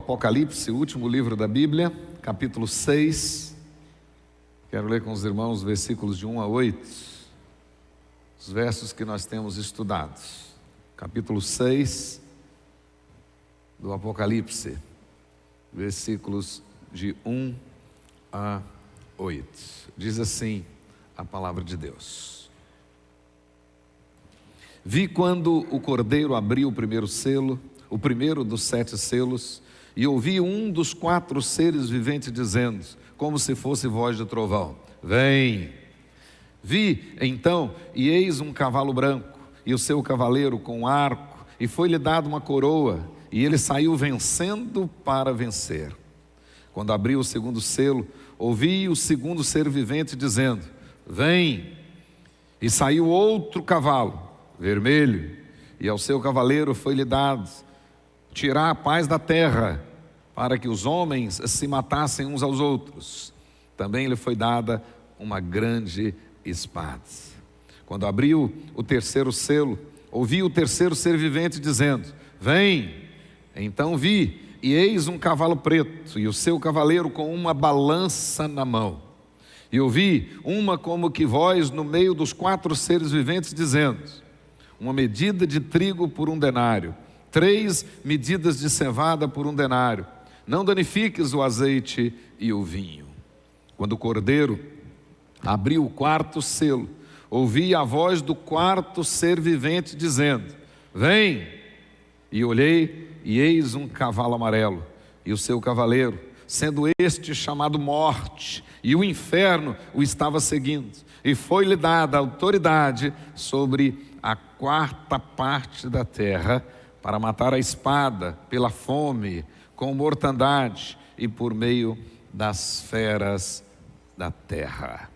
Apocalipse, o último livro da Bíblia, capítulo 6. Quero ler com os irmãos os versículos de 1 a 8, os versos que nós temos estudado. Capítulo 6 do Apocalipse, versículos de 1 a 8. Diz assim a palavra de Deus: Vi quando o Cordeiro abriu o primeiro selo, o primeiro dos 7 selos, e ouvi um dos 4 seres viventes dizendo, como se fosse voz de trovão: Vem! Vi então, e eis um cavalo branco, e o seu cavaleiro com um arco, e foi-lhe dado uma coroa, e ele saiu vencendo para vencer. Quando abriu o segundo selo, ouvi o segundo ser vivente dizendo: Vem! E saiu outro cavalo, vermelho, e ao seu cavaleiro foi-lhe dado tirar a paz da terra, para que os homens se matassem uns aos outros. Também lhe foi dada uma grande espada. Quando abriu o terceiro selo, ouvi o terceiro ser vivente dizendo: Vem! Então vi, e eis um cavalo preto, e o seu cavaleiro com uma balança na mão. E ouvi uma como que voz no meio dos 4 seres viventes dizendo: Uma medida de trigo por 1 denário, 3 medidas de cevada por 1 denário. Não danifiques o azeite e o vinho. Quando o Cordeiro abriu o 4º selo, ouvi a voz do 4º ser vivente dizendo: Vem! E olhei, e eis um cavalo amarelo, e o seu cavaleiro, sendo este chamado Morte, e o inferno o estava seguindo. E foi-lhe dada autoridade sobre a 4ª parte da terra, para matar a espada, pela fome, com mortandade e por meio das feras da terra.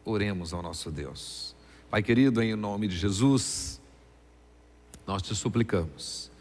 Oremos ao nosso Deus. Pai querido, em nome de Jesus, nós te suplicamos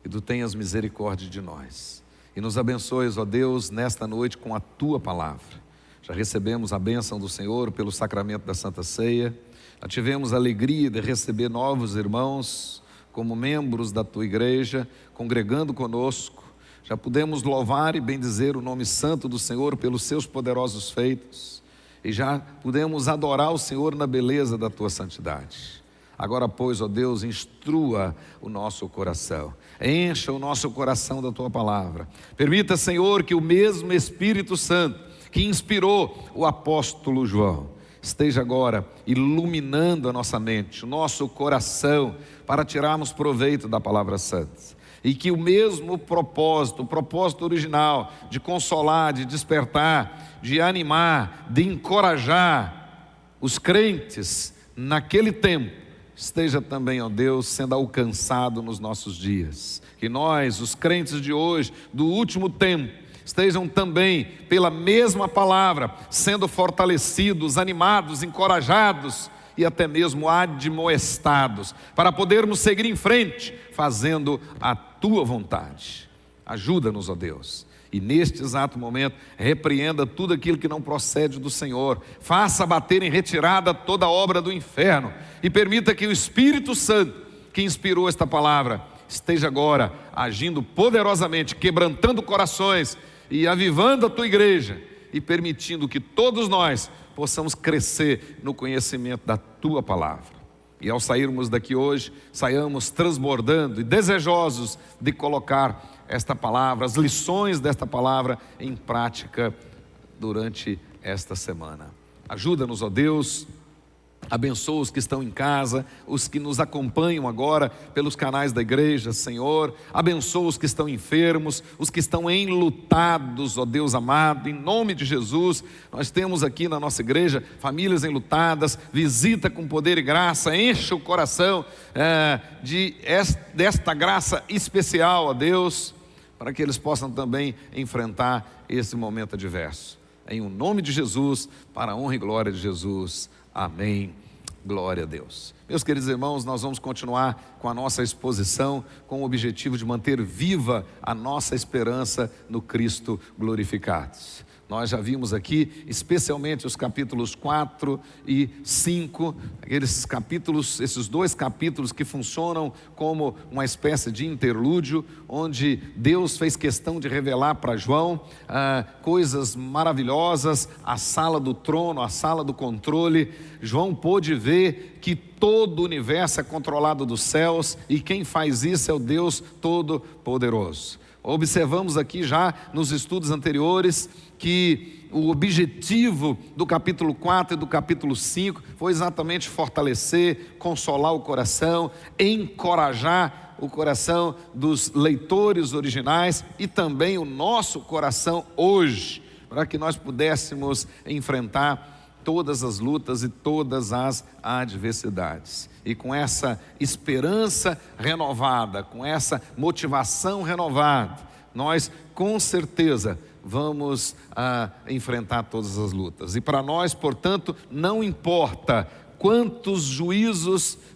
que tu tenhas misericórdia de nós e nos abençoes, ó Deus, nesta noite com a tua palavra. Já recebemos a bênção do Senhor pelo sacramento da Santa Ceia. Já tivemos a alegria de receber novos irmãos como membros da tua igreja, congregando conosco. Já pudemos louvar e bendizer o nome santo do Senhor pelos seus poderosos feitos, e já pudemos adorar o Senhor na beleza da tua santidade. Agora, pois, ó Deus, instrua o nosso coração, encha o nosso coração da tua palavra. Permita, Senhor, que o mesmo Espírito Santo que inspirou o apóstolo João esteja agora iluminando a nossa mente, o nosso coração, para tirarmos proveito da palavra santa. E que o mesmo propósito, o propósito original de consolar, de despertar, de animar, de encorajar os crentes naquele tempo, esteja também, ó Deus, sendo alcançado nos nossos dias. Que nós, os crentes de hoje, do último tempo, estejam também, pela mesma palavra, sendo fortalecidos, animados, encorajados e até mesmo admoestados, para podermos seguir em frente, fazendo a tua vontade. Ajuda-nos, ó Deus, e neste exato momento, repreenda tudo aquilo que não procede do Senhor, faça bater em retirada toda obra do inferno, e permita que o Espírito Santo, que inspirou esta palavra, esteja agora agindo poderosamente, quebrantando corações e avivando a tua igreja, e permitindo que todos nós possamos crescer no conhecimento da tua palavra. E ao sairmos daqui hoje, saiamos transbordando e desejosos de colocar esta palavra, as lições desta palavra em prática durante esta semana. Ajuda-nos, ó Deus. Abençoa os que estão em casa, os que nos acompanham agora pelos canais da igreja, Senhor. Abençoa os que estão enfermos, os que estão enlutados, ó Deus amado, em nome de Jesus. Nós temos aqui na nossa igreja famílias enlutadas. Visita com poder e graça, enche o coração desta graça especial, ó Deus, para que eles possam também enfrentar esse momento adverso. Em o nome de Jesus, para a honra e glória de Jesus. Amém. Glória a Deus. Meus queridos irmãos, nós vamos continuar com a nossa exposição com o objetivo de manter viva a nossa esperança no Cristo glorificado. Nós já vimos aqui, especialmente os capítulos 4 e 5, esses dois capítulos que funcionam como uma espécie de interlúdio, onde Deus fez questão de revelar para João coisas maravilhosas, a sala do trono, a sala do controle. João pôde ver que todo o universo é controlado dos céus e quem faz isso é o Deus Todo-Poderoso. Observamos aqui já nos estudos anteriores que o objetivo do capítulo 4 e do capítulo 5 foi exatamente fortalecer, consolar o coração, encorajar o coração dos leitores originais e também o nosso coração hoje, para que nós pudéssemos enfrentar todas as lutas e todas as adversidades. E com essa esperança renovada, com essa motivação renovada, nós com certeza vamos enfrentar todas as lutas. E para nós, portanto, não importa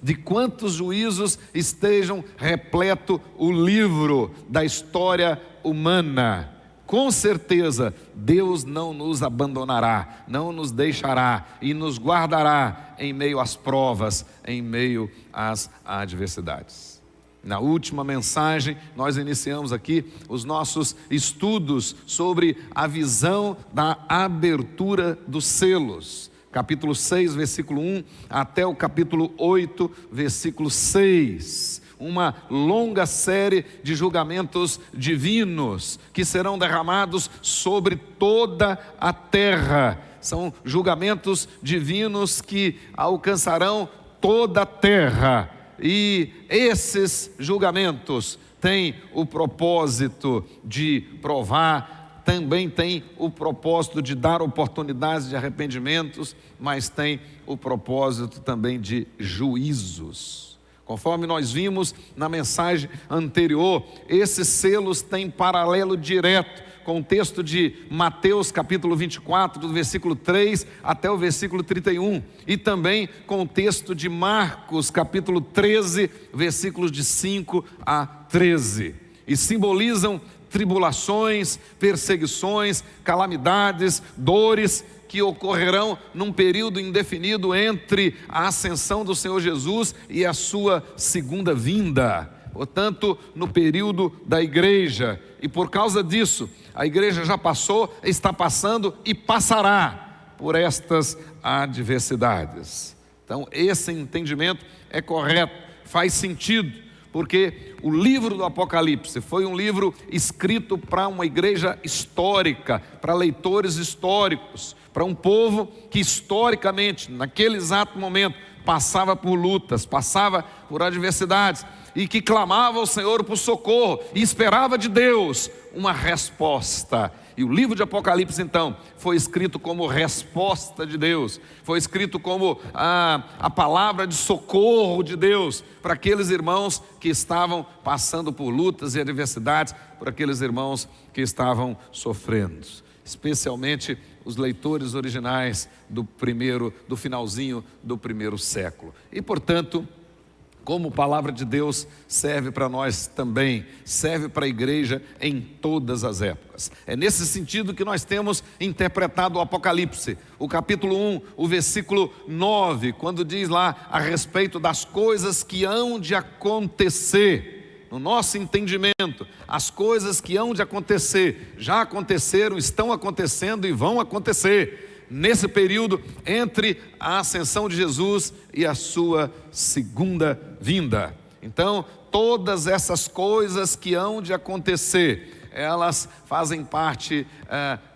de quantos juízos estejam repleto o livro da história humana. Com certeza, Deus não nos abandonará, não nos deixará e nos guardará em meio às provas, em meio às adversidades. Na última mensagem, nós iniciamos aqui os nossos estudos sobre a visão da abertura dos selos. Capítulo 6, versículo 1, até o capítulo 8, versículo 6. Uma longa série de julgamentos divinos que serão derramados sobre toda a terra. São julgamentos divinos que alcançarão toda a terra. E esses julgamentos têm o propósito de provar, também tem o propósito de dar oportunidades de arrependimentos, mas tem o propósito também de juízos. Conforme nós vimos na mensagem anterior, esses selos têm paralelo direto com o texto de Mateus capítulo 24, do versículo 3 até o versículo 31, e também com o texto de Marcos capítulo 13, versículos de 5 a 13, e simbolizam tribulações, perseguições, calamidades, dores que ocorrerão num período indefinido entre a ascensão do Senhor Jesus e a sua segunda vinda. Portanto, no período da igreja, e por causa disso, a igreja já passou, está passando e passará por estas adversidades. Então, esse entendimento é correto, faz sentido, porque o livro do Apocalipse foi um livro escrito para uma igreja histórica, para leitores históricos, para um povo que historicamente, naquele exato momento, passava por lutas, passava por adversidades e que clamava ao Senhor por socorro e esperava de Deus uma resposta. E o livro de Apocalipse, então, foi escrito como resposta de Deus, foi escrito como a palavra de socorro de Deus para aqueles irmãos que estavam passando por lutas e adversidades, por aqueles irmãos que estavam sofrendo, especialmente os leitores originais do finalzinho do primeiro século. E, portanto, como palavra de Deus, serve para nós também, serve para a igreja em todas as épocas. É nesse sentido que nós temos interpretado o Apocalipse, o capítulo 1, o versículo 9, quando diz lá a respeito das coisas que hão de acontecer. No nosso entendimento, as coisas que hão de acontecer, já aconteceram, estão acontecendo e vão acontecer nesse período entre a ascensão de Jesus e a sua segunda vinda. Então, todas essas coisas que hão de acontecer, elas fazem parte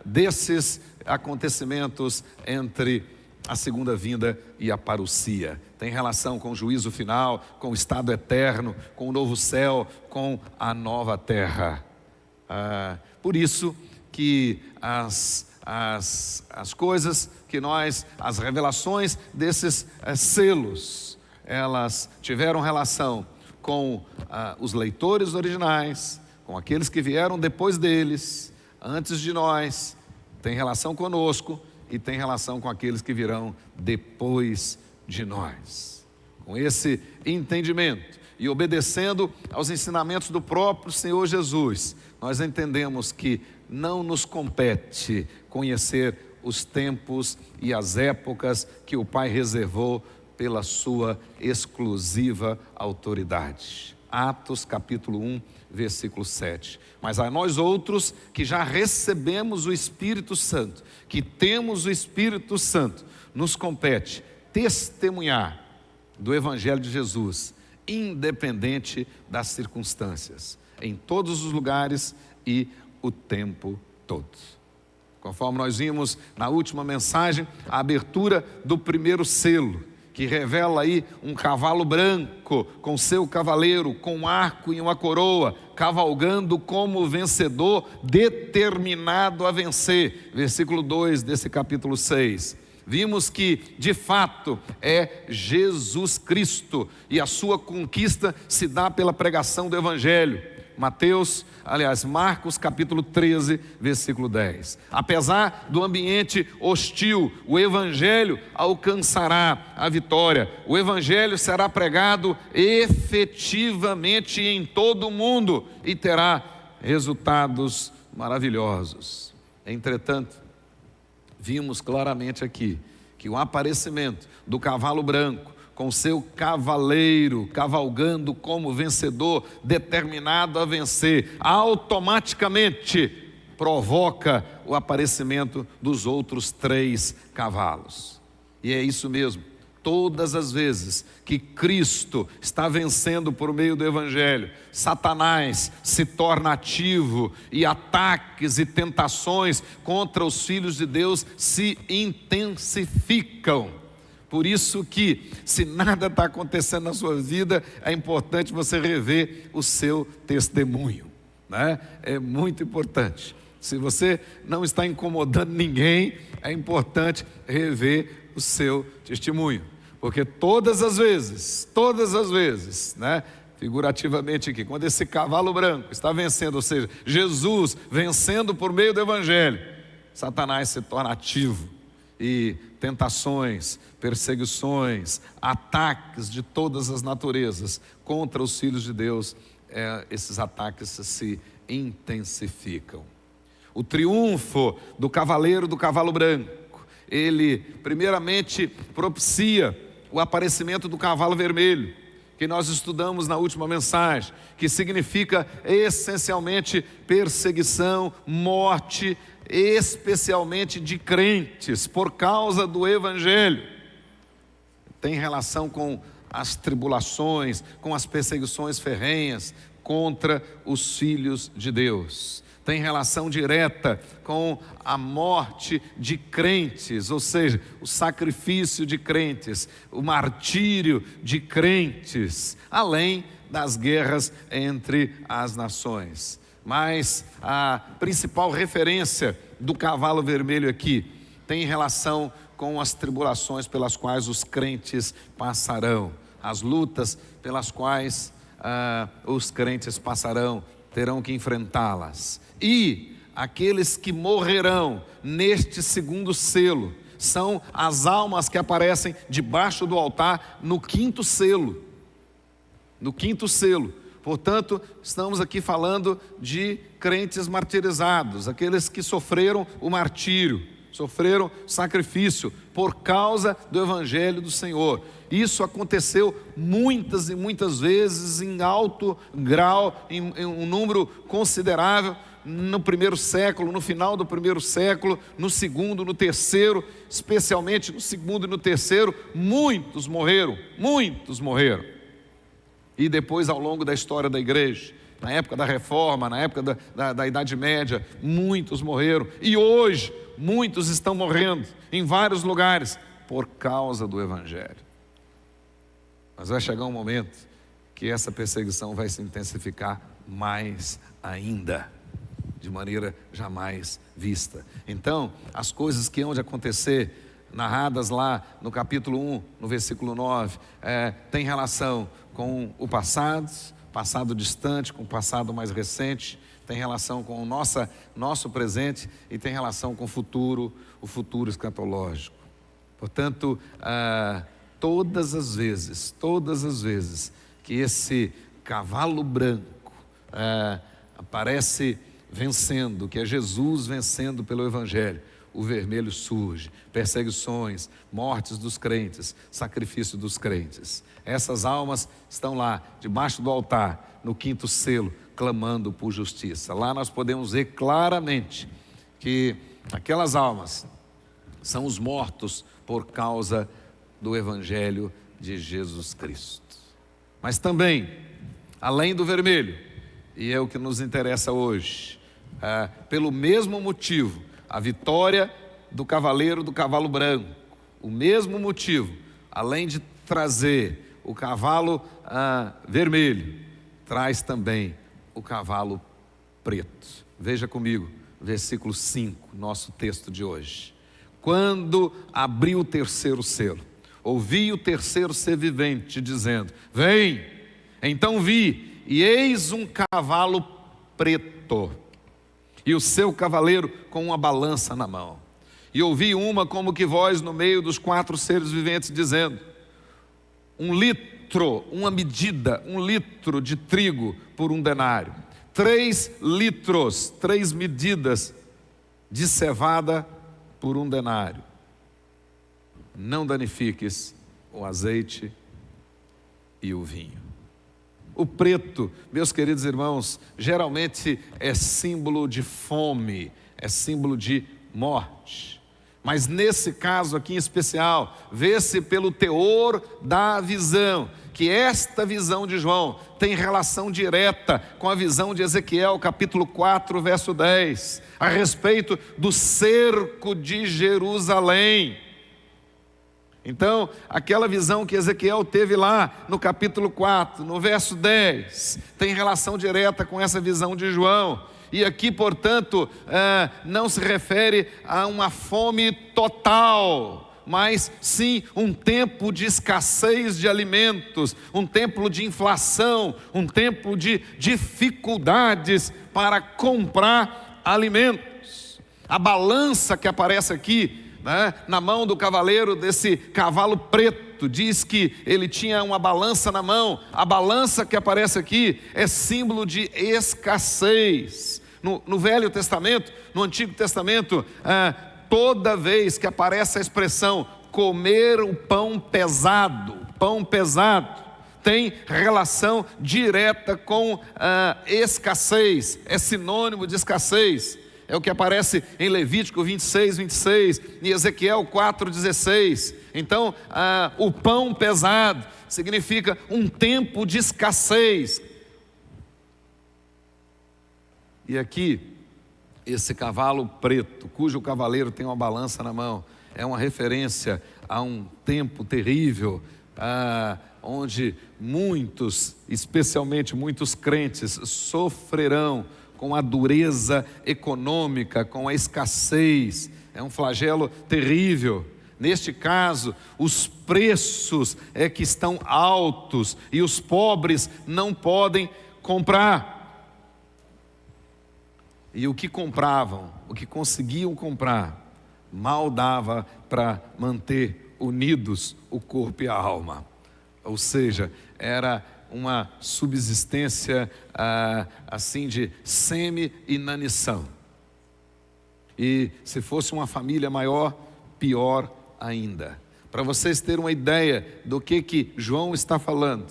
desses acontecimentos entre a segunda vinda e a parousia. Tem relação com o juízo final, com o estado eterno, com o novo céu, com a nova terra. Por isso que as coisas que as revelações desses selos, elas tiveram relação com os leitores originais, com aqueles que vieram depois deles, antes de nós, tem relação conosco e tem relação com aqueles que virão depois de nós. Com esse entendimento e obedecendo aos ensinamentos do próprio Senhor Jesus, nós entendemos que não nos compete conhecer os tempos e as épocas que o Pai reservou pela sua exclusiva autoridade. Atos capítulo 1, versículo 7. Mas a nós outros que já recebemos o Espírito Santo, que temos o Espírito Santo, nos compete testemunhar do Evangelho de Jesus, independente das circunstâncias, em todos os lugares e o tempo todo. Conforme nós vimos na última mensagem, a abertura do primeiro selo, que revela aí um cavalo branco, com seu cavaleiro, com um arco e uma coroa, cavalgando como vencedor, determinado a vencer. Versículo 2 desse capítulo 6. Vimos que, de fato, é Jesus Cristo, e a sua conquista se dá pela pregação do Evangelho. Marcos capítulo 13, versículo 10. Apesar do ambiente hostil, o Evangelho alcançará a vitória. O Evangelho será pregado efetivamente em todo o mundo e terá resultados maravilhosos. Entretanto, vimos claramente aqui que o aparecimento do cavalo branco, com seu cavaleiro cavalgando como vencedor, determinado a vencer, automaticamente provoca o aparecimento dos outros 3 cavalos. E é isso mesmo, todas as vezes que Cristo está vencendo por meio do Evangelho, Satanás se torna ativo e ataques e tentações contra os filhos de Deus se intensificam. Por isso que, se nada está acontecendo na sua vida, é importante você rever o seu testemunho, né? É muito importante. Se você não está incomodando ninguém, é importante rever o seu testemunho. Porque todas as vezes, né? Figurativamente aqui, quando esse cavalo branco está vencendo, ou seja, Jesus vencendo por meio do Evangelho, Satanás se torna ativo. E tentações, perseguições, ataques de todas as naturezas contra os filhos de Deus, esses ataques se intensificam. O triunfo do cavaleiro do cavalo branco, ele primeiramente propicia o aparecimento do cavalo vermelho, que nós estudamos na última mensagem, que significa essencialmente perseguição, morte, especialmente de crentes, por causa do Evangelho. Tem relação com as tribulações, com as perseguições ferrenhas contra os filhos de Deus. Tem relação direta com a morte de crentes, ou seja, o sacrifício de crentes, o martírio de crentes, além das guerras entre as nações. Mas a principal referência do cavalo vermelho aqui tem relação com as tribulações pelas quais os crentes passarão, as lutas pelas quais os crentes passarão, terão que enfrentá-las. E aqueles que morrerão neste segundo selo são as almas que aparecem debaixo do altar no 5º selo. No 5º selo. Portanto, estamos aqui falando de crentes martirizados, aqueles que sofreram o martírio, sofreram sacrifício por causa do Evangelho do Senhor. Isso aconteceu muitas e muitas vezes em alto grau, em um número considerável, no 1º século, no final do 1º século, no 2º, no 3º, especialmente no 2º e no 3º, muitos morreram. E depois, ao longo da história da igreja, na época da Reforma, na época da Idade Média, muitos morreram. E hoje, muitos estão morrendo em vários lugares por causa do Evangelho. Mas vai chegar um momento que essa perseguição vai se intensificar mais ainda, de maneira jamais vista. Então, as coisas que hão de acontecer, narradas lá no capítulo 1, no versículo 9, tem relação com o passado distante, com o passado mais recente, tem relação com o nosso presente e tem relação com o futuro escatológico. Portanto, todas as vezes que esse cavalo branco aparece vencendo, que é Jesus vencendo pelo Evangelho, o vermelho surge, perseguições, mortes dos crentes, sacrifício dos crentes. Essas almas estão lá, debaixo do altar, no quinto selo, clamando por justiça. Lá nós podemos ver claramente que aquelas almas são os mortos por causa do Evangelho de Jesus Cristo. Mas também, além do vermelho, e é o que nos interessa hoje, pelo mesmo motivo, a vitória do cavaleiro do cavalo branco, o mesmo motivo, além de trazer o cavalo vermelho, traz também o cavalo preto. Veja comigo, versículo 5, nosso texto de hoje. Quando abriu o terceiro selo, ouvi o terceiro ser vivente dizendo: vem. Então vi, e eis um cavalo preto, e o seu cavaleiro com uma balança na mão. E ouvi uma como que voz no meio dos quatro seres viventes dizendo: 1 litro, uma medida, 1 litro de trigo por 1 denário. 3 litros, 3 medidas de cevada por 1 denário. Não danifiques o azeite e o vinho. O preto, meus queridos irmãos, geralmente é símbolo de fome, é símbolo de morte. Mas nesse caso aqui em especial, vê-se pelo teor da visão, que esta visão de João tem relação direta com a visão de Ezequiel, capítulo 4, verso 10, a respeito do cerco de Jerusalém. Então, aquela visão que Ezequiel teve lá no capítulo 4, no verso 10, tem relação direta com essa visão de João. E aqui, portanto, não se refere a uma fome total, mas sim um tempo de escassez de alimentos, um tempo de inflação, um tempo de dificuldades para comprar alimentos. A balança que aparece aqui, na mão do cavaleiro desse cavalo preto, diz que ele tinha uma balança na mão. A balança que aparece aqui é símbolo de escassez. No Velho Testamento, no Antigo Testamento, toda vez que aparece a expressão comer o pão pesado, tem relação direta com escassez, é sinônimo de escassez. É o que aparece em Levítico 26, em Ezequiel 4:16. Então, o pão pesado significa um tempo de escassez. E aqui, esse cavalo preto, cujo cavaleiro tem uma balança na mão, é uma referência a um tempo terrível, onde muitos, especialmente muitos crentes, sofrerão com a dureza econômica, com a escassez. É um flagelo terrível. Neste caso, os preços é que estão altos e os pobres não podem comprar. E o que compravam, o que conseguiam comprar, mal dava para manter unidos o corpo e a alma. Ou seja, era uma subsistência assim de semi-inanição. E se fosse uma família maior, pior ainda. Para vocês terem uma ideia do que João está falando,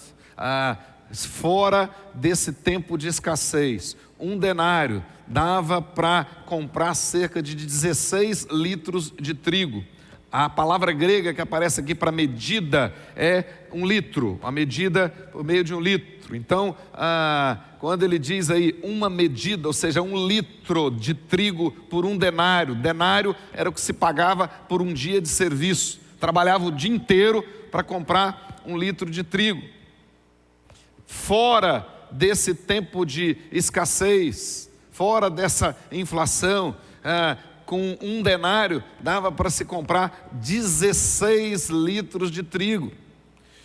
fora desse tempo de escassez, 1 denário dava para comprar cerca de 16 litros de trigo. A palavra grega que aparece aqui para medida é 1 litro, a medida por meio de 1 litro. Então, quando ele diz aí uma medida, ou seja, 1 litro de trigo por 1 denário. Denário era o que se pagava por um dia de serviço. Trabalhava o dia inteiro para comprar 1 litro de trigo. Fora desse tempo de escassez, fora dessa inflação, com 1 denário dava para se comprar 16 litros de trigo.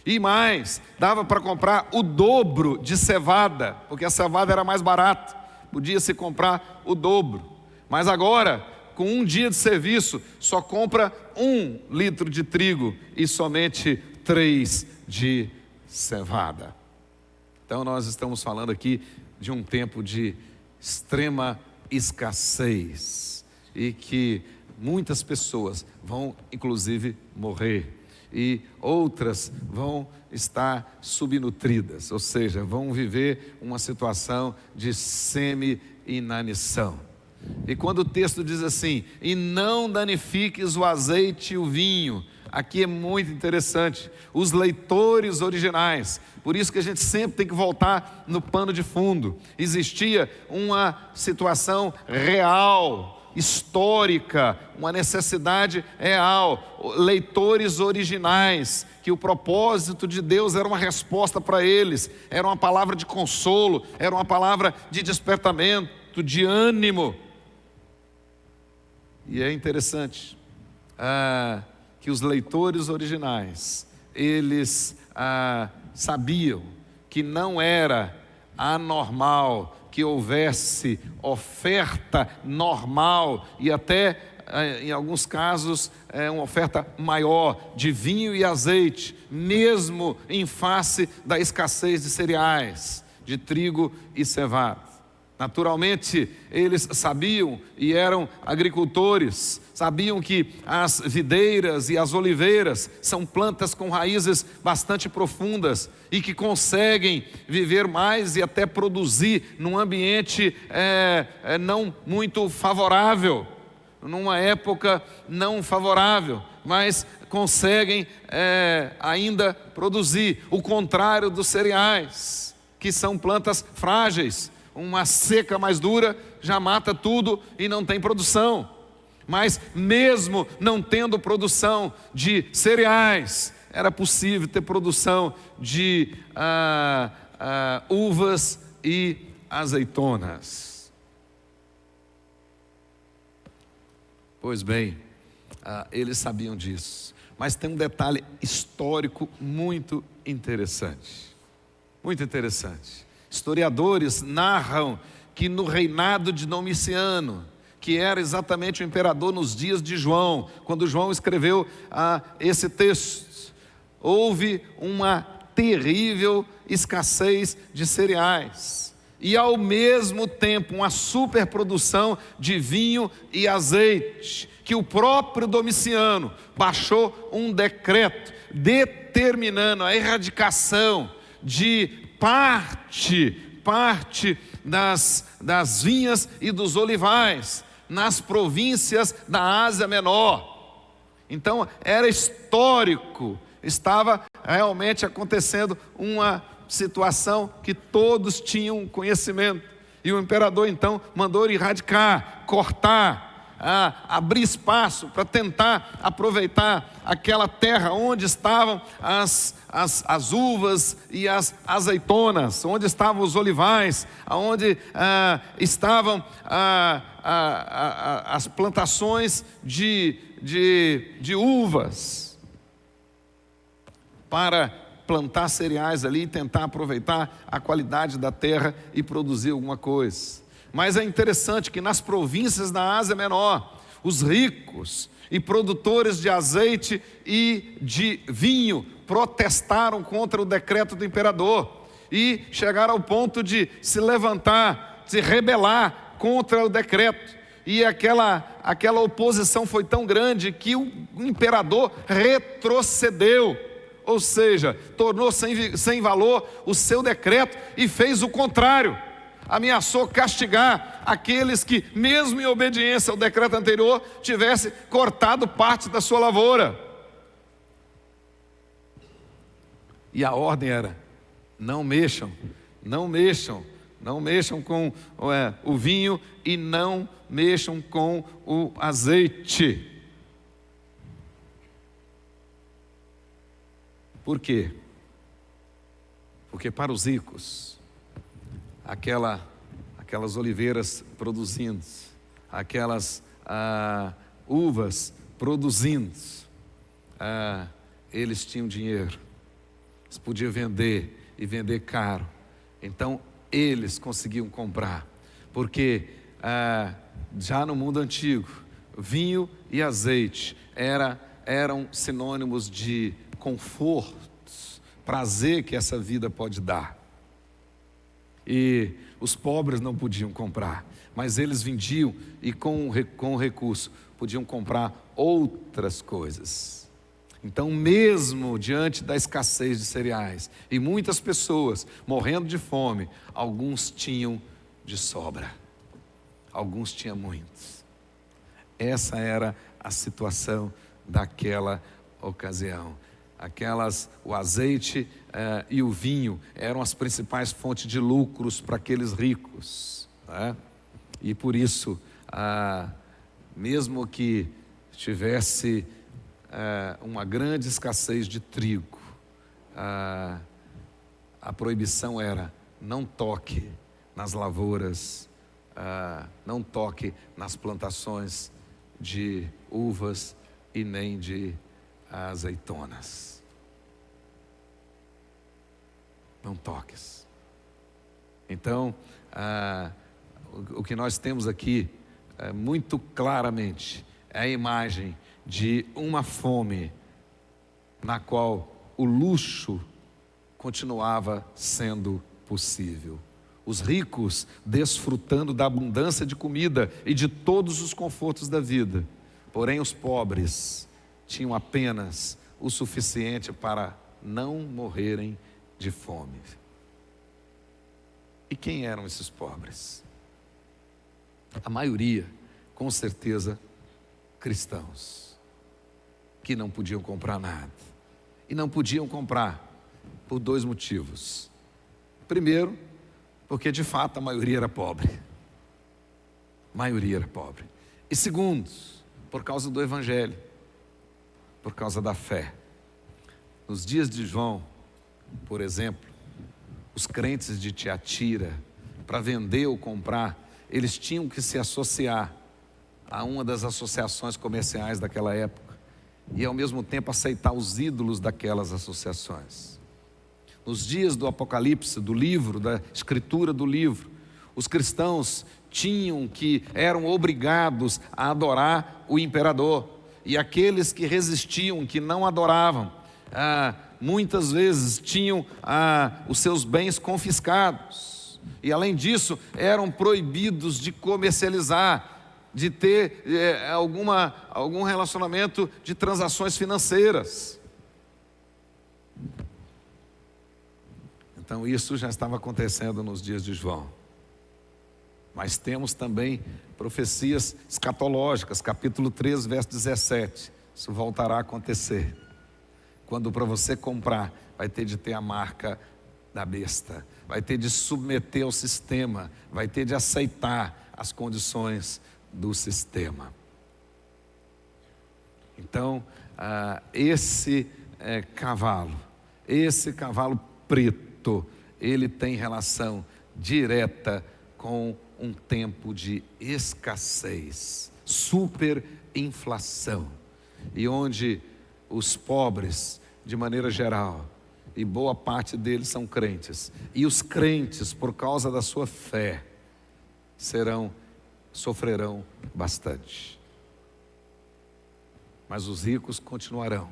E mais, dava para comprar o dobro de cevada, porque a cevada era mais barata, podia se comprar o dobro. Mas agora, com um dia de serviço, só compra 1 litro de trigo e somente 3 de cevada. Então nós estamos falando aqui de um tempo de extrema escassez e que muitas pessoas vão inclusive morrer e outras vão estar subnutridas, ou seja, vão viver uma situação de semi-inanição. E quando o texto diz assim, e não danifiques o azeite e o vinho, aqui é muito interessante, os leitores originais, por isso que a gente sempre tem que voltar no pano de fundo. Existia uma situação real, histórica, uma necessidade real, leitores originais, que o propósito de Deus era uma resposta para eles, era uma palavra de consolo, era uma palavra de despertamento, de ânimo. E é interessante que os leitores originais, eles sabiam que não era anormal que houvesse oferta normal e até, em alguns casos, uma oferta maior de vinho e azeite, mesmo em face da escassez de cereais, de trigo e cevada. Naturalmente, eles sabiam e eram agricultores, sabiam que as videiras e as oliveiras são plantas com raízes bastante profundas e que conseguem viver mais e até produzir num ambiente não muito favorável, numa época não favorável, mas conseguem ainda produzir, o contrário dos cereais, que são plantas frágeis. Uma seca mais dura já mata tudo e não tem produção. Mas mesmo não tendo produção de cereais, era possível ter produção de uvas e azeitonas. Pois bem, eles sabiam disso. Mas tem um detalhe histórico muito interessante. Muito interessante. Historiadores narram que no reinado de Domiciano, que era exatamente o imperador nos dias de João, quando João escreveu esse texto, houve uma terrível escassez de cereais e ao mesmo tempo uma superprodução de vinho e azeite, que o próprio Domiciano baixou um decreto determinando a erradicação de parte das vinhas e dos olivais nas províncias da Ásia Menor. Então era histórico, estava realmente acontecendo uma situação que todos tinham conhecimento, e o imperador então mandou erradicar, cortar, abrir espaço para tentar aproveitar aquela terra onde estavam as uvas e as azeitonas, onde estavam os olivais, onde estavam as plantações de uvas, para plantar cereais ali e tentar aproveitar a qualidade da terra e produzir alguma coisa. Mas é interessante que nas províncias da Ásia Menor, os ricos e produtores de azeite e de vinho protestaram contra o decreto do imperador e chegaram ao ponto de se levantar, se rebelar contra o decreto. E aquela oposição foi tão grande que o imperador retrocedeu, ou seja, tornou sem valor o seu decreto e fez o contrário. Ameaçou castigar aqueles que, mesmo em obediência ao decreto anterior, tivesse cortado parte da sua lavoura. E a ordem era: não mexam com o vinho e não mexam com o azeite. Por quê? Porque para os ricos, aquelas oliveiras produzindo, aquelas uvas produzindo, eles tinham dinheiro, eles podiam vender e vender caro, então eles conseguiam comprar, porque já no mundo antigo, vinho e azeite eram sinônimos de confortos, prazer que essa vida pode dar. E os pobres não podiam comprar, mas eles vendiam e com o recurso podiam comprar outras coisas. Então, mesmo diante da escassez de cereais e muitas pessoas morrendo de fome, alguns tinham de sobra, alguns tinham muitos. Essa era a situação daquela ocasião. O azeite e o vinho eram as principais fontes de lucros para aqueles ricos, né? E por isso, mesmo que tivesse uma grande escassez de trigo, a proibição era: não toque nas lavouras, não toque nas plantações de uvas e nem de azeitonas. Não toques. Então, o que nós temos aqui muito claramente é a imagem de uma fome na qual o luxo continuava sendo possível. Os ricos desfrutando da abundância de comida e de todos os confortos da vida. Porém, os pobres tinham apenas o suficiente para não morrerem de fome. E quem eram esses pobres? A maioria, com certeza, cristãos, que não podiam comprar nada. E não podiam comprar por dois motivos. Primeiro, porque de fato a maioria era pobre. A maioria era pobre. E segundo, por causa do Evangelho, por causa da fé. Nos dias de João, por exemplo, os crentes de Tiatira, para vender ou comprar, eles tinham que se associar a uma das associações comerciais daquela época e ao mesmo tempo aceitar os ídolos daquelas associações. Nos dias do Apocalipse, do livro, da escritura do livro, os cristãos eram obrigados a adorar o imperador. E aqueles que resistiam, que não adoravam, muitas vezes tinham os seus bens confiscados. E além disso, eram proibidos de comercializar, de ter algum relacionamento de transações financeiras. Então isso já estava acontecendo nos dias de João. Mas temos também profecias escatológicas, capítulo 3, verso 17. Isso voltará a acontecer. Quando para você comprar, vai ter de ter a marca da besta, vai ter de submeter ao sistema, vai ter de aceitar as condições do sistema. Então, esse cavalo preto, ele tem relação direta com um tempo de escassez, superinflação, e onde os pobres, de maneira geral, e boa parte deles são crentes, e os crentes, por causa da sua fé, sofrerão bastante. Mas os ricos continuarão,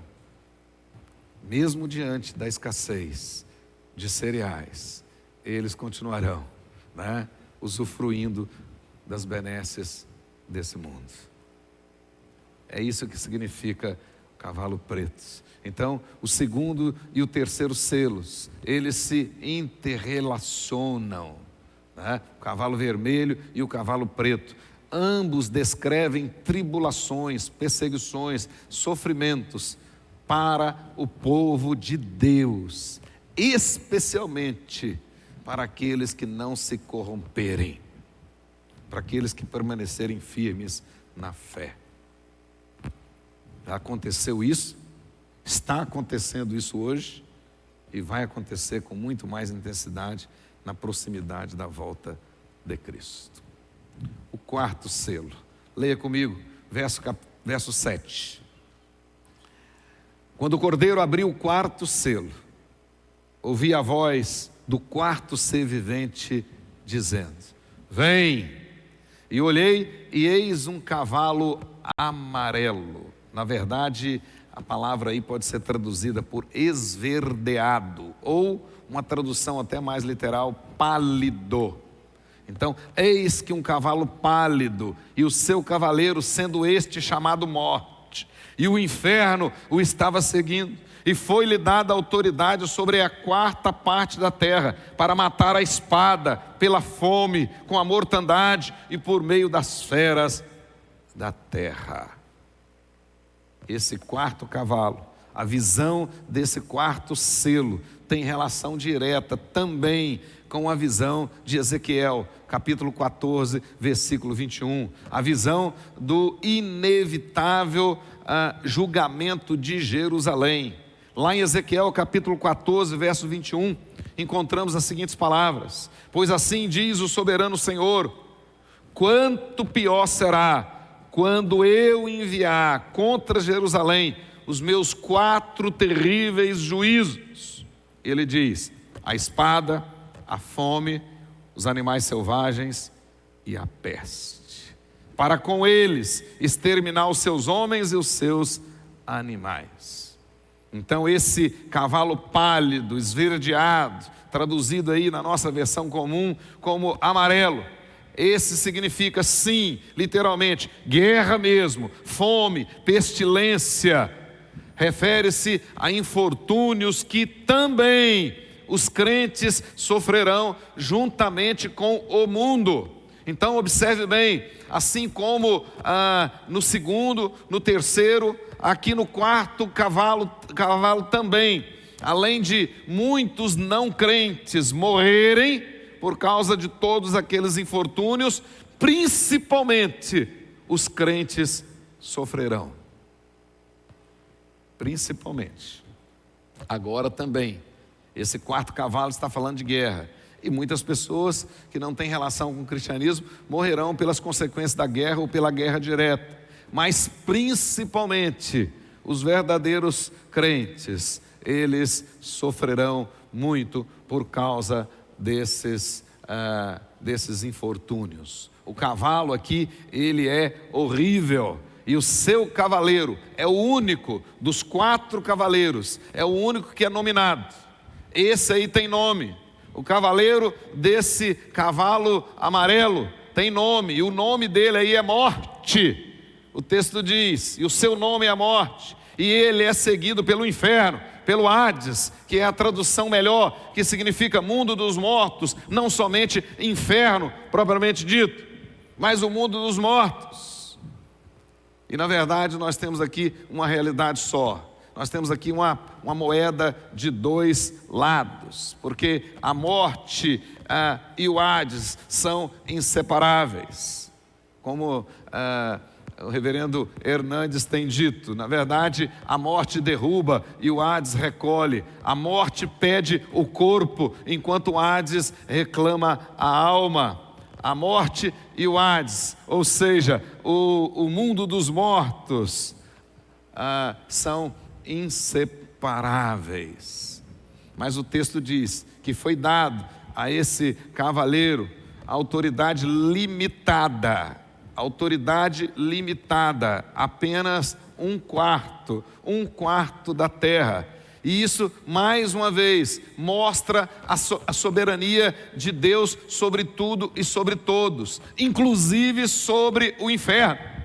mesmo diante da escassez de cereais, eles continuarão, usufruindo das benesses desse mundo. É isso que significa cavalo preto. Então, o segundo e o terceiro selos, eles se interrelacionam, O cavalo vermelho e o cavalo preto. Ambos descrevem tribulações, perseguições, sofrimentos para o povo de Deus, especialmente para aqueles que não se corromperem, para aqueles que permanecerem firmes na fé. Aconteceu isso, está acontecendo isso hoje e vai acontecer com muito mais intensidade na proximidade da volta de Cristo. O quarto selo, leia comigo, verso 7. Quando o Cordeiro abriu o quarto selo, ouvi a voz do quarto ser vivente dizendo: vem! E olhei e eis um cavalo amarelo. Na verdade, a palavra aí pode ser traduzida por esverdeado, ou uma tradução até mais literal, pálido. Então, eis que um cavalo pálido, e o seu cavaleiro, sendo este chamado Morte, e o inferno o estava seguindo, e foi-lhe dada autoridade sobre a quarta parte da terra, para matar a espada, pela fome, com a mortandade, e por meio das feras da terra. Esse quarto cavalo, a visão desse quarto selo, tem relação direta também com a visão de Ezequiel, capítulo 14, versículo 21. A visão do inevitável julgamento de Jerusalém. Lá em Ezequiel, capítulo 14, verso 21, encontramos as seguintes palavras: pois assim diz o soberano Senhor, quanto pior será quando eu enviar contra Jerusalém os meus 4 terríveis juízos. Ele diz: a espada, a fome, os animais selvagens e a peste, para com eles exterminar os seus homens e os seus animais. Então esse cavalo pálido, esverdeado, traduzido aí na nossa versão comum como amarelo, esse significa, sim, literalmente, guerra mesmo, fome, pestilência. Refere-se a infortúnios que também os crentes sofrerão juntamente com o mundo. Então observe bem, assim como no segundo, no terceiro, aqui no quarto cavalo também, além de muitos não crentes morrerem por causa de todos aqueles infortúnios, principalmente os crentes sofrerão. Principalmente. Agora também, esse quarto cavalo está falando de guerra. E muitas pessoas que não têm relação com o cristianismo morrerão pelas consequências da guerra ou pela guerra direta. Mas principalmente os verdadeiros crentes, eles sofrerão muito por causa desses infortúnios. O cavalo aqui, ele é horrível. E o seu cavaleiro é o único dos 4 cavaleiros, é o único que é nominado. Esse aí tem nome. O cavaleiro desse cavalo amarelo tem nome, e o nome dele aí é Morte. O texto diz: e o seu nome é Morte, e ele é seguido pelo inferno, pelo Hades, que é a tradução melhor, que significa mundo dos mortos, não somente inferno propriamente dito, mas o mundo dos mortos. E na verdade nós temos aqui uma realidade só. Nós temos aqui uma moeda de 2 lados, porque a morte e o Hades são inseparáveis, como o reverendo Hernandes tem dito. Na verdade, a morte derruba e o Hades recolhe. A morte pede o corpo, enquanto o Hades reclama a alma. A morte e o Hades, ou seja, o mundo dos mortos, são inseparáveis. Mas o texto diz que foi dado a esse cavaleiro autoridade limitada, apenas 1/4 da terra. E isso, mais uma vez, mostra a soberania de Deus sobre tudo e sobre todos, inclusive sobre o inferno.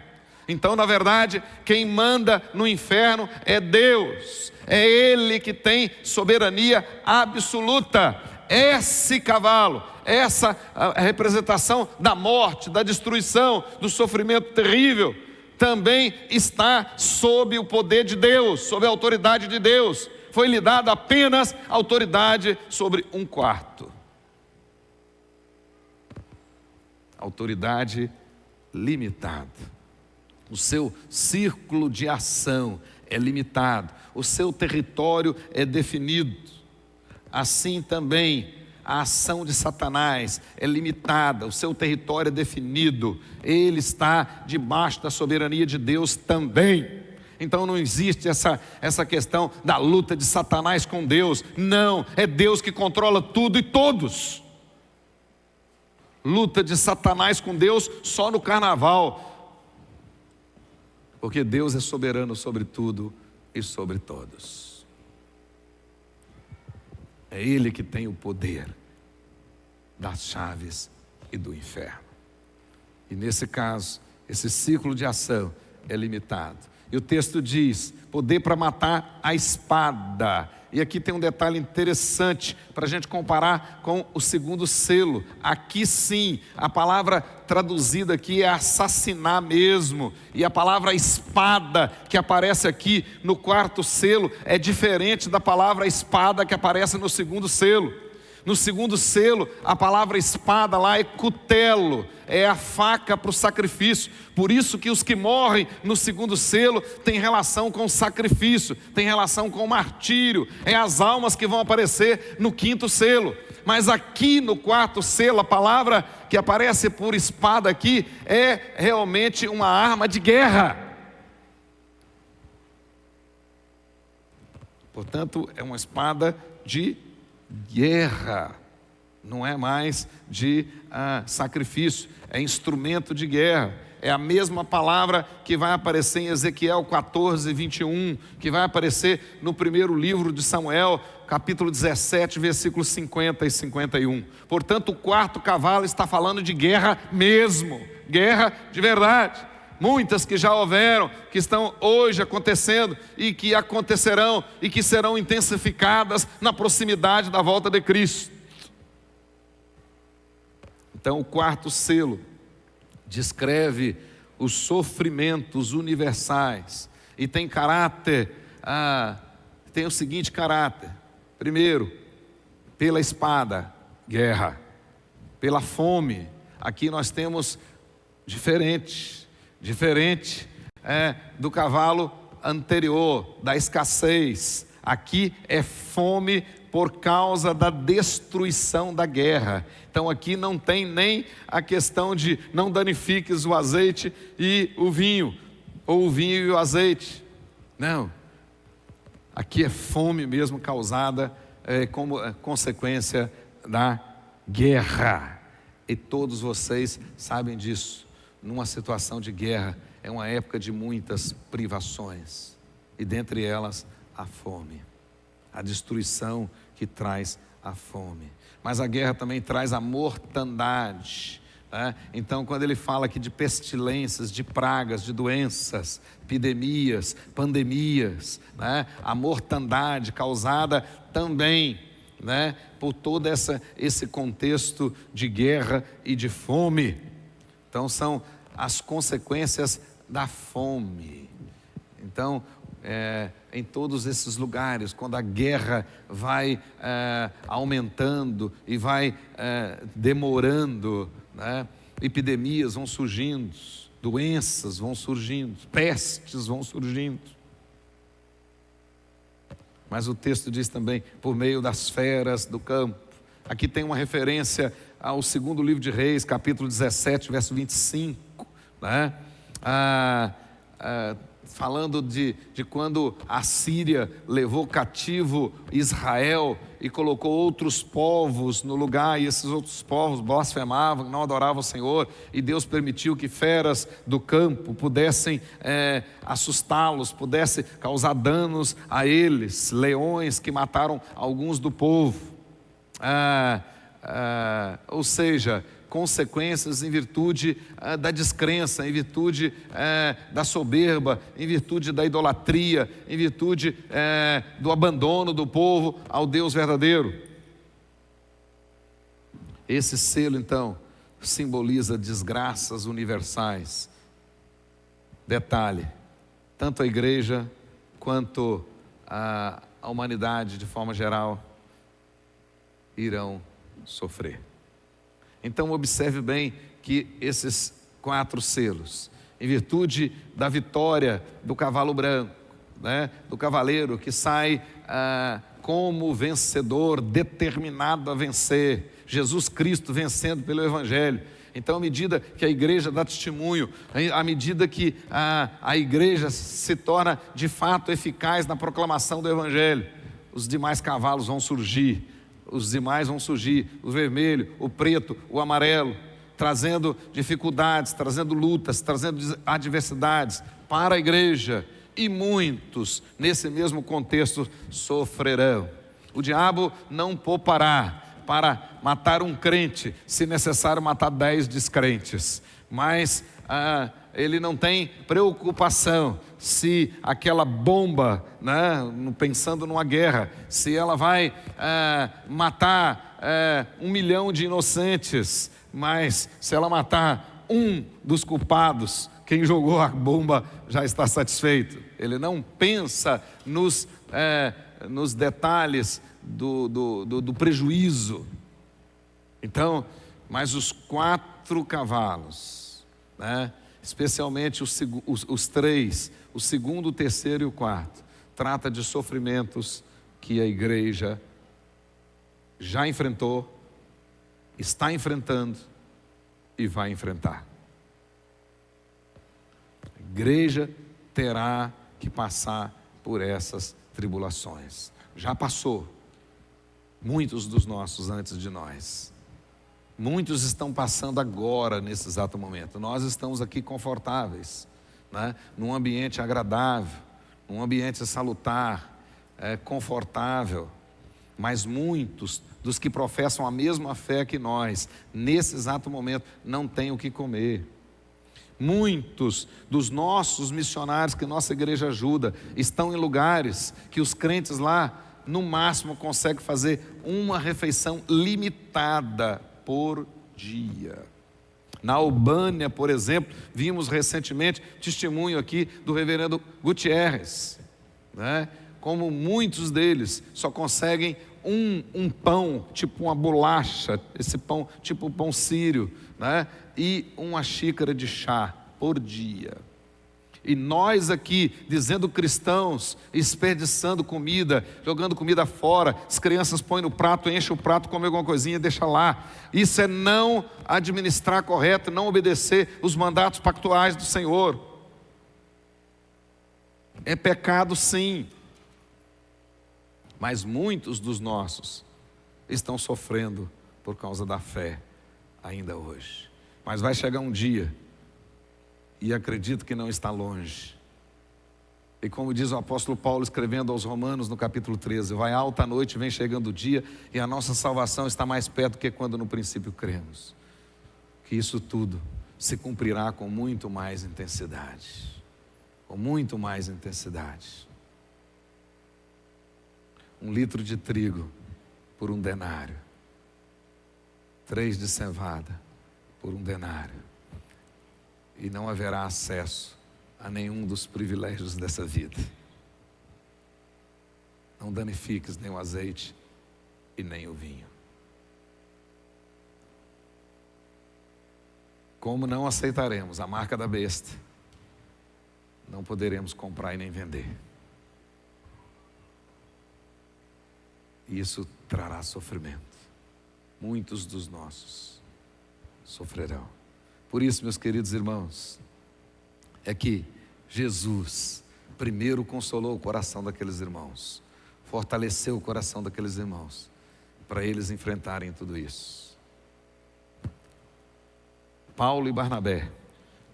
Então, na verdade, quem manda no inferno é Deus. É Ele que tem soberania absoluta. Esse cavalo, essa a representação da morte, da destruição, do sofrimento terrível, também está sob o poder de Deus, sob a autoridade de Deus. Foi-lhe dada apenas autoridade sobre 1/4. Autoridade limitada. O seu círculo de ação é limitado, o seu território é definido. Assim também a ação de Satanás é limitada, o seu território é definido. Ele está debaixo da soberania de Deus também. Então não existe essa questão da luta de Satanás com Deus. Não, é Deus que controla tudo e todos. Luta de Satanás com Deus só no carnaval, porque Deus é soberano sobre tudo e sobre todos. É Ele que tem o poder das chaves e do inferno. E nesse caso, esse ciclo de ação é limitado. E o texto diz, poder para matar a espada. E aqui tem um detalhe interessante para a gente comparar com o segundo selo. Aqui sim, a palavra traduzida aqui é assassinar mesmo. E a palavra espada que aparece aqui no quarto selo é diferente da palavra espada que aparece no segundo selo. No segundo selo, a palavra espada lá é cutelo, é a faca para o sacrifício. Por isso que os que morrem no segundo selo têm relação com o sacrifício, têm relação com o martírio. É as almas que vão aparecer no quinto selo. Mas aqui no quarto selo, a palavra que aparece por espada aqui é realmente uma arma de guerra. Portanto, é uma espada de guerra, não é mais de sacrifício, é instrumento de guerra. É a mesma palavra que vai aparecer em Ezequiel 14, 21, que vai aparecer no primeiro livro de Samuel, capítulo 17, versículos 50 e 51. Portanto, o quarto cavalo está falando de guerra mesmo, guerra de verdade. Muitas que já houveram, que estão hoje acontecendo e que acontecerão e que serão intensificadas na proximidade da volta de Cristo. Então, o quarto selo descreve os sofrimentos universais e tem caráter, tem o seguinte caráter: primeiro, pela espada, guerra; pela fome, aqui nós temos diferente do cavalo anterior, da escassez. Aqui é fome por causa da destruição da guerra. Então aqui não tem nem a questão de não danifiques o azeite e o vinho, ou o vinho e o azeite. Não, aqui é fome mesmo causada como consequência da guerra. E todos vocês sabem disso. Numa situação de guerra, é uma época de muitas privações, e dentre elas a fome, a destruição que traz a fome. Mas a guerra também traz a mortandade, né? Então, quando ele fala aqui de pestilências, de pragas, de doenças, epidemias, pandemias, né? A mortandade causada também, né? Por todo esse contexto de guerra e de fome. Então são as consequências da fome. Então, em todos esses lugares, quando a guerra vai aumentando e vai demorando, né? Epidemias vão surgindo, doenças vão surgindo, pestes vão surgindo. Mas o texto diz também, por meio das feras do campo. Aqui tem uma referência ao segundo livro de Reis, capítulo 17, verso 25, né? Falando de quando a Síria levou cativo Israel e colocou outros povos no lugar, e esses outros povos blasfemavam, não adoravam o Senhor, e Deus permitiu que feras do campo pudessem assustá-los, pudessem causar danos a eles, leões que mataram alguns do povo. Ou seja, consequências em virtude da descrença, em virtude da soberba, em virtude da idolatria, em virtude do abandono do povo ao Deus verdadeiro. Esse selo então simboliza desgraças universais. Detalhe, tanto a igreja quanto a humanidade de forma geral irão sofrer. Então observe bem que esses 4 selos, em virtude da vitória do cavalo branco, né, do cavaleiro que sai como vencedor, determinado a vencer, Jesus Cristo vencendo pelo Evangelho. Então, à medida que a igreja dá testemunho, à medida que a igreja se torna de fato eficaz na proclamação do Evangelho, os demais cavalos vão surgir. Os demais vão surgir, o vermelho, o preto, o amarelo, trazendo dificuldades, trazendo lutas, trazendo adversidades para a igreja e muitos, nesse mesmo contexto, sofrerão. O diabo não poupará para matar um crente, se necessário matar 10 descrentes, mas ele não tem preocupação se aquela bomba, né, pensando numa guerra, se ela vai matar 1 milhão de inocentes, mas se ela matar um dos culpados, quem jogou a bomba já está satisfeito. Ele não pensa nos detalhes do prejuízo. Então, mas os 4 cavalos, né, especialmente os 3, o segundo, o terceiro e o quarto, trata de sofrimentos que a igreja já enfrentou, está enfrentando e vai enfrentar. A igreja terá que passar por essas tribulações. Já passou. Muitos dos nossos antes de nós. Muitos estão passando agora, nesse exato momento. Nós estamos aqui confortáveis, né? Num ambiente agradável, num ambiente salutar, confortável. Mas muitos dos que professam a mesma fé que nós, nesse exato momento, não têm o que comer. Muitos dos nossos missionários que nossa igreja ajuda, estão em lugares que os crentes lá, no máximo, conseguem fazer uma refeição limitada por dia. Na Albânia, por exemplo, vimos recentemente testemunho aqui do reverendo Gutierrez, né? Como muitos deles só conseguem um pão, tipo uma bolacha, esse pão tipo o pão sírio, né? E uma xícara de chá por dia. E nós aqui, dizendo cristãos, desperdiçando comida, jogando comida fora, as crianças põem no prato, enchem o prato, comem alguma coisinha e deixa lá. Isso é não administrar correto, não obedecer os mandatos pactuais do Senhor. É pecado, sim. Mas muitos dos nossos estão sofrendo por causa da fé ainda hoje. Mas vai chegar um dia, e acredito que não está longe. E como diz o apóstolo Paulo escrevendo aos Romanos no capítulo 13, vai alta a noite, vem chegando o dia, e a nossa salvação está mais perto do que quando no princípio cremos. Que isso tudo se cumprirá com muito mais intensidade. Com muito mais intensidade. 1 litro de trigo por 1 denário. 3 de cevada por 1 denário. E não haverá acesso a nenhum dos privilégios dessa vida. Não danifiques nem o azeite e nem o vinho. Como não aceitaremos a marca da besta, não poderemos comprar e nem vender. E isso trará sofrimento. Muitos dos nossos sofrerão. Por isso, meus queridos irmãos, é que Jesus primeiro consolou o coração daqueles irmãos, fortaleceu o coração daqueles irmãos, para eles enfrentarem tudo isso. Paulo e Barnabé,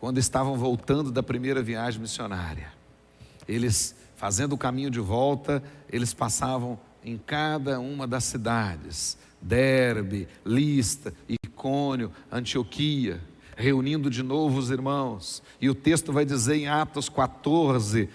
quando estavam voltando da primeira viagem missionária, eles fazendo o caminho de volta, eles passavam em cada uma das cidades, Derbe, Listra, Icônio, Antioquia, reunindo de novo os irmãos. E o texto vai dizer em Atos 14,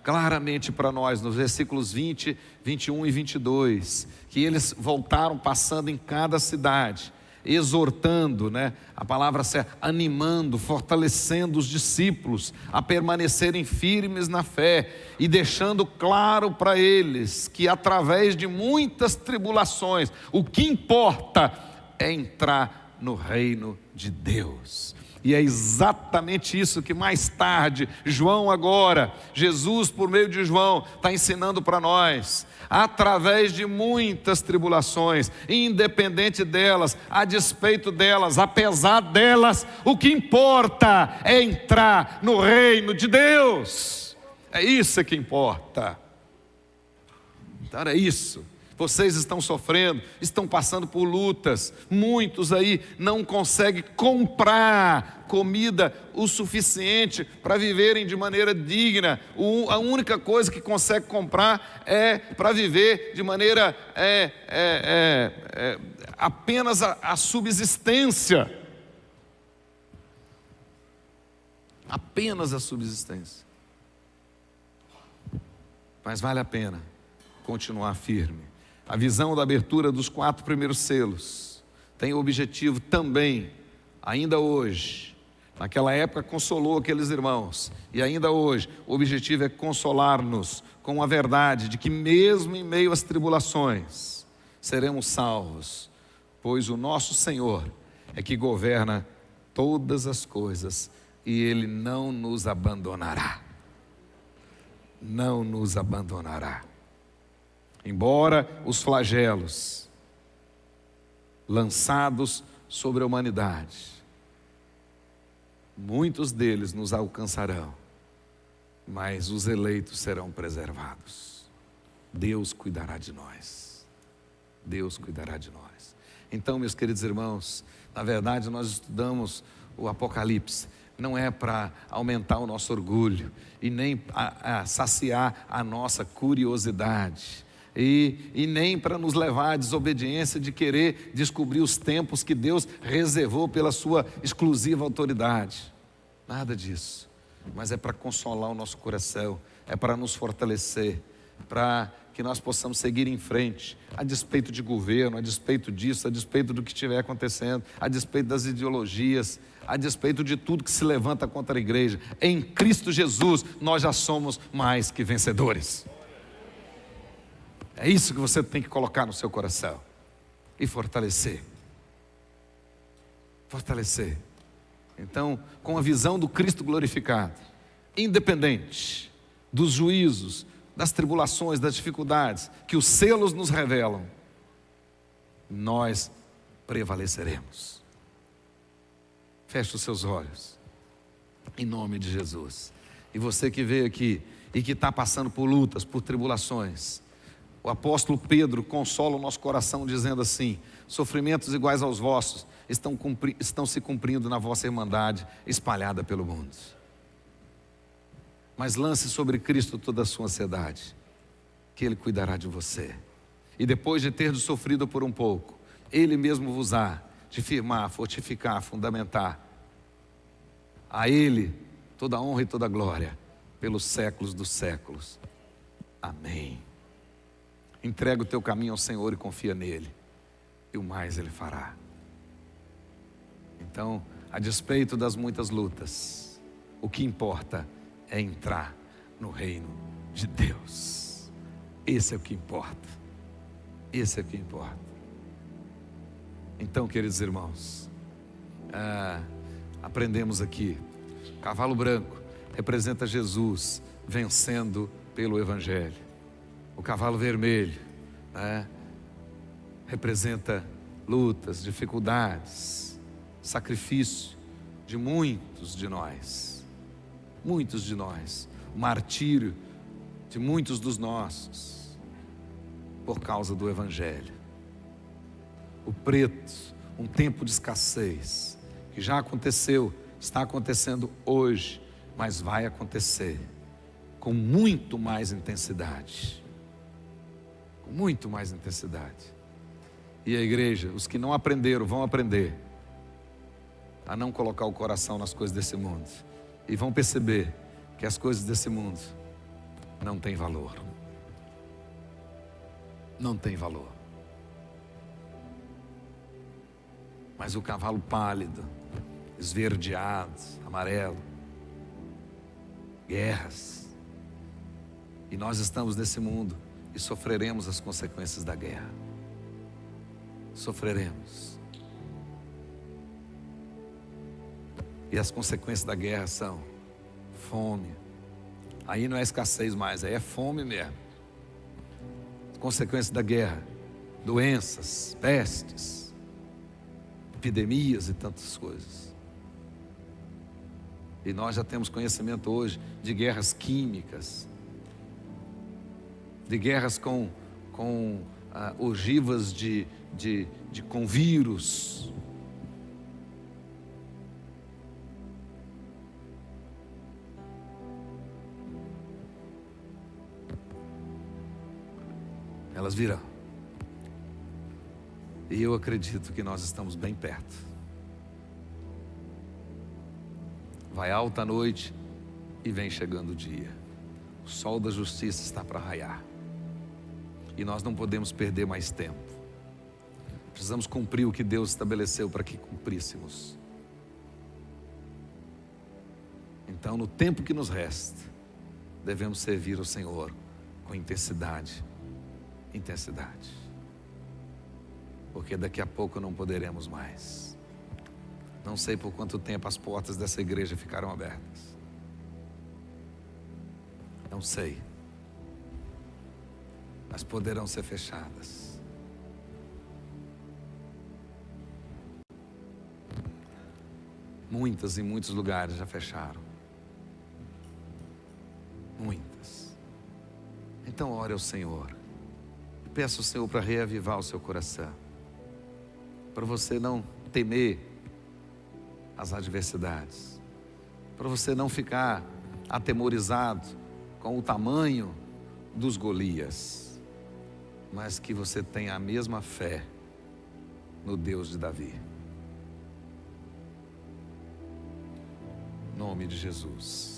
claramente para nós, nos versículos 20, 21 e 22, que eles voltaram passando em cada cidade, exortando, né? A palavra certa, animando, fortalecendo os discípulos a permanecerem firmes na fé e deixando claro para eles que através de muitas tribulações, o que importa é entrar no reino de Deus. E é exatamente isso que mais tarde, João agora, Jesus por meio de João, está ensinando para nós. Através de muitas tribulações, independente delas, a despeito delas, apesar delas, o que importa é entrar no reino de Deus. É isso que importa. Então era isso. Vocês estão sofrendo, estão passando por lutas. Muitos aí não conseguem comprar comida o suficiente para viverem de maneira digna. A única coisa que consegue comprar é para viver de maneira apenas a subsistência. Apenas a subsistência. Mas vale a pena continuar firme. A visão da abertura dos 4 primeiros selos tem o objetivo também, ainda hoje, naquela época consolou aqueles irmãos, e ainda hoje, o objetivo é consolar-nos com a verdade de que mesmo em meio às tribulações, seremos salvos, pois o nosso Senhor é que governa todas as coisas, e Ele não nos abandonará. Não nos abandonará. Embora os flagelos lançados sobre a humanidade, muitos deles nos alcançarão, mas os eleitos serão preservados. Deus cuidará de nós. Deus cuidará de nós. Então, meus queridos irmãos, na verdade nós estudamos o Apocalipse, não é para aumentar o nosso orgulho e nem saciar a nossa curiosidade. E nem para nos levar à desobediência de querer descobrir os tempos que Deus reservou pela sua exclusiva autoridade. Nada disso. Mas é para consolar o nosso coração, é para nos fortalecer, para que nós possamos seguir em frente, a despeito de governo, a despeito disso, a despeito do que estiver acontecendo, a despeito das ideologias, a despeito de tudo que se levanta contra a igreja. Em Cristo Jesus, nós já somos mais que vencedores. É isso que você tem que colocar no seu coração e fortalecer. Fortalecer. Então, com a visão do Cristo glorificado, independente dos juízos, das tribulações, das dificuldades que os selos nos revelam, nós prevaleceremos. Feche os seus olhos, em nome de Jesus. E você que veio aqui e que está passando por lutas, por tribulações, o apóstolo Pedro consola o nosso coração dizendo assim: sofrimentos iguais aos vossos estão se cumprindo na vossa irmandade espalhada pelo mundo. Mas lance sobre Cristo toda a sua ansiedade, que Ele cuidará de você. E depois de ter sofrido por um pouco, Ele mesmo vos há de firmar, fortificar, fundamentar. A Ele toda a honra e toda a glória pelos séculos dos séculos. Amém. Entrega o teu caminho ao Senhor e confia nele, e o mais Ele fará. Então, a despeito das muitas lutas, o que importa é entrar no reino de Deus. Esse é o que importa. Esse é o que importa. Então, queridos irmãos, aprendemos aqui, o cavalo branco representa Jesus vencendo pelo Evangelho. O cavalo vermelho representa lutas, dificuldades, sacrifício de muitos de nós. Muitos de nós. O martírio de muitos dos nossos por causa do Evangelho. O preto, um tempo de escassez, que já aconteceu, está acontecendo hoje, mas vai acontecer com muito mais intensidade. Com muito mais intensidade. E a igreja, os que não aprenderam, vão aprender a não colocar o coração nas coisas desse mundo. E vão perceber que as coisas desse mundo não têm valor. Não tem valor. Mas o cavalo pálido, esverdeado, amarelo, guerras. E nós estamos nesse mundo e sofreremos as consequências da guerra. Sofreremos. E as consequências da guerra são fome. Aí não é escassez mais, aí é fome mesmo. As consequências da guerra, doenças, pestes, epidemias e tantas coisas. E nós já temos conhecimento hoje de guerras químicas, de guerras com ogivas de convírus. Elas virão. E eu acredito que nós estamos bem perto. Vai alta a noite e vem chegando o dia. O sol da justiça está para raiar. E nós não podemos perder mais tempo. Precisamos cumprir o que Deus estabeleceu para que cumpríssemos. Então, no tempo que nos resta, devemos servir o Senhor com intensidade. Porque daqui a pouco não poderemos mais. Não sei por quanto tempo as portas dessa igreja ficaram abertas. Não sei. Mas poderão ser fechadas. Muitas em muitos lugares já fecharam. Muitas. Então ore ao Senhor. Peça ao Senhor para reavivar o seu coração, para você não temer as adversidades, para você não ficar atemorizado com o tamanho dos Golias, mas que você tenha a mesma fé no Deus de Davi. Em nome de Jesus.